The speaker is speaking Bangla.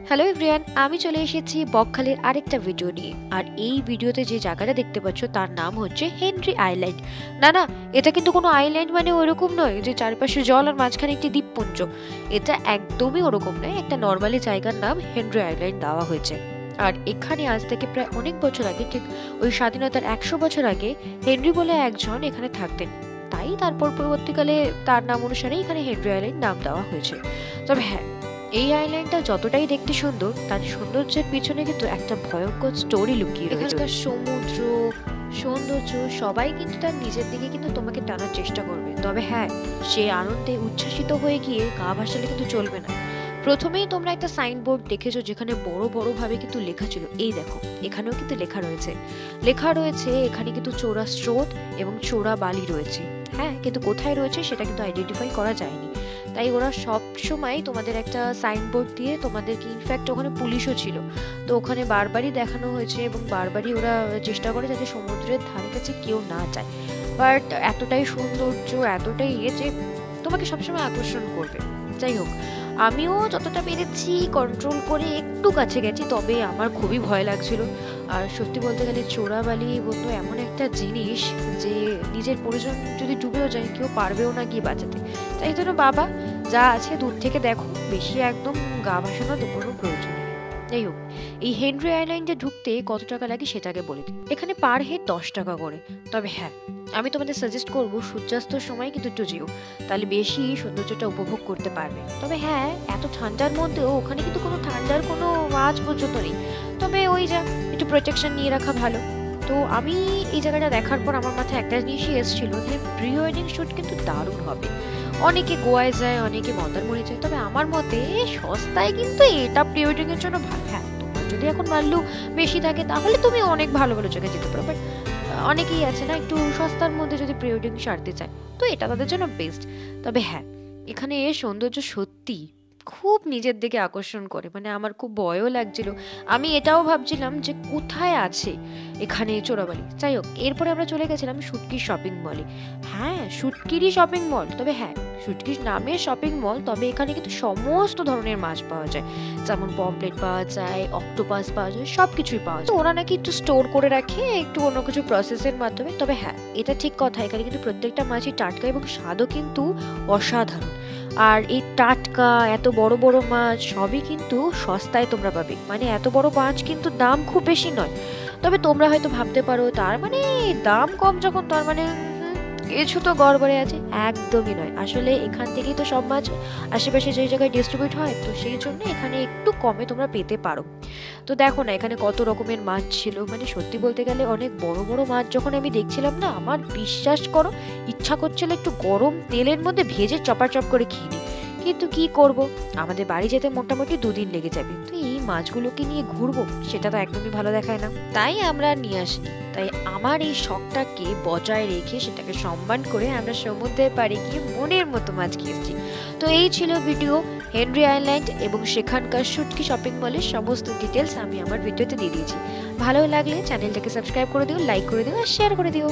হ্যালো এভরিওয়ান, আমি চলে এসেছি বকখালির আরেকটা ভিডিও নিয়ে। আর এই ভিডিওতে যে জায়গাটা দেখতে পাচ্ছ তার নাম হচ্ছে হেনরি আইল্যান্ড। না, এটা কিন্তু কোনো আইল্যান্ড মানে ওরকম নয় যে চারপাশে জল আর মাঝখানে একটি দ্বীপপুঞ্জ। এটা একদমই ওরকম নয়, একটা নর্মালি জায়গার নাম হেনরি আইল্যান্ড দেওয়া হয়েছে। আর এখানে আজ থেকে প্রায় অনেক বছর আগে, ঠিক ওই স্বাধীনতার 100 বছর আগে, হেনরি বলে একজন এখানে থাকতেন। তাই তারপর পরবর্তীকালে তার নাম অনুসারে এখানে হেনরি আইল্যান্ড নাম দেওয়া হয়েছে। তবে হ্যাঁ, এই আইল্যান্ডটা যতটাই দেখতে সুন্দর, তার সৌন্দর্যের পিছনে কিন্তু একটা ভয়ঙ্কর স্টোরি লুকিয়ে রয়েছে। এখানকার সমুদ্র, সৌন্দর্য সবাই কিন্তু তার নিজের দিকে কিন্তু তোমাকে টানার চেষ্টা করবে। তবে হ্যাঁ, সে আনন্দে উচ্ছ্বাসিত হয়ে গিয়ে গা ভাসালে কিন্তু চলবে না। প্রথমেই তোমরা একটা সাইনবোর্ড দেখেছো যেখানে বড় বড় ভাবে কিন্তু লেখা ছিল, এই দেখো এখানেও কিন্তু লেখা রয়েছে এখানে কিন্তু চোরা স্রোত এবং চোরা বালি রয়েছে। হ্যাঁ, কিন্তু কোথায় রয়েছে সেটা কিন্তু আইডেন্টিফাই করা যায়নি। তাই ওরা সব সময় তোমাদের একটা সাইনবোর্ড দিয়ে তোমাদেরকে, ইনফ্যাক্ট ওখানে পুলিশও ছিল, তো ওখানে বারবারই দেখানো হয়েছে এবং বারবারই ওরা চেষ্টা করে যাতে সমুদ্রের ধারে কাছে কেউ না যায়। বাট এতটাই সৌন্দর্য, এতটাই যে তোমাকে সবসময় আকর্ষণ করবে। যাই হোক, আমিও যতটা পেরেছি কন্ট্রোল করে একটু কাছে গেছি, তবে আমার খুবই ভয় লাগছিল। আর সত্যি বলতে গেলে চোরাবালি বন্ধু এমন একটা জিনিস যে নিজের পরিজন যদি ডুবেও যায় কেউ পারবেও না গিয়ে বাঁচাতে। তাই জন্য বাবা যা আছে দূর থেকে দেখো, বেশি একদম গা ভাসানো কোনো প্রয়োজন নেই। যাই হোক, এই হেনরি আইল্যান্ডে ঢুকতে কত টাকা লাগে সেটাকে বলে দিই। এখানে পার হেড 10 টাকা করে। তবে হ্যাঁ, আমি তোমাদের সাজেস্ট করবো সূর্যাস্তর সময় কিন্তু একটু যেও, তাহলে বেশি সৌন্দর্যটা উপভোগ করতে পারবে। তবে হ্যাঁ, এত ঠান্ডার মধ্যেও ওখানে কিন্তু কোনো ঠান্ডার কোনো আওয়াজ পর্যন্ত নেই। তবে ওই যা একটু প্রোটেকশন নিয়ে রাখা ভালো। তো আমি এই জায়গাটা দেখার পর আমার মাথায় একটা জিনিসই এসেছিল যে প্রি ওয়েডিং শ্যুট কিন্তু দারুণ হবে। অনেকে গোয়ায় যায়, অনেকে মন্দারমণি যায়, তবে আমার মতে সস্তায় কিন্তু এটা প্রি ওয়েডিং এর জন্য ভালো। হ্যাঁ, তোমার যদি এখন ভ্যালু বেশি থাকে তাহলে তুমি অনেক ভালো ভালো জায়গায় যেতে পারো, বাট অনেকেই আছে না একটু সস্তার মধ্যে যদি প্রি ওয়েডিং সারতে চায়, তো এটা তাদের জন্য বেস্ট। তবে হ্যাঁ, এখানে সৌন্দর্য সত্যি খুব নিজের দিকে আকর্ষণ করে, মানে আমার খুব ভয়ও লাগছিল। আমি এটাও ভাবছিলাম যে কোথায় আছে এখানে চোরাবালি। যাই হোক, এরপরে আমরা চলে গেছিলাম শুটকির শপিং মলে। হ্যাঁ, শুটকিরই শপিং মল। তবে হ্যাঁ, শুটকির নামে শপিং মল, তবে এখানে কিন্তু সমস্ত ধরনের মাছ পাওয়া যায়, যেমন পমপ্লেট পাওয়া যায়, অক্টোপাস পাওয়া যায়, সব কিছুই পাওয়া যায়। ওরা নাকি একটু স্টোর করে রাখে একটু অন্য কিছু প্রসেসের মাধ্যমে। তবে হ্যাঁ, এটা ঠিক কথা, এখানে কিন্তু প্রত্যেকটা মাছই টাটকা এবং স্বাদও কিন্তু অসাধারণ। আর এই টাটকা এত বড় বড় মাছ সবই কিন্তু সস্তায় তোমরা পাবে, মানে এত বড় মাছ কিন্তু দাম খুব বেশি নয়। তবে তোমরা হয়তো ভাবতে পারো তার মানে দাম কম যখন তার মানে কিছু তো গড়বড়ে আছে। একদমই নয়, আসলে এখান থেকেই তো সব মাছ আশেপাশে যে জায়গায় ডিস্ট্রিবিউট হয়, তো সেই জন্য এখানে একটু কমে তোমরা পেতে পারো। তো দেখো না এখানে কত রকমের মাছ ছিল, মানে সত্যি বলতে গেলে অনেক বড় বড় মাছ যখন আমি দেখছিলাম না, আমার বিশ্বাস করো ইচ্ছা করছিল একটু গরম তেলের মধ্যে ভেজে চপাচপ করে খেয়ে নিই। কিন্তু কি করব, আমাদের বাড়ি যেতে মোটামুটি 2 দিন লেগে যাবে, তো এই মাছগুলোকে নিয়ে ঘুরবো সেটা তো একদমই ভালো দেখায় না। তাই আমরা নিয়ে আসিনি। তাই আমার এই শখটাকে বজায় রেখে সেটাকে সম্মান করে আমরা সমুদ্রের পাড়ে গিয়ে মনের মতো মাছ খেয়েছি। তো এই ছিল ভিডিও হেনরি আইল্যান্ড এবং সেখানকার শুটকি শপিং মলের সমস্ত ডিটেলস আমি আমার ভিডিওতে দিয়ে দিয়েছি। ভালো লাগলে চ্যানেলটাকে সাবস্ক্রাইব করে দিও, লাইক করে দিও আর শেয়ার করে দিও।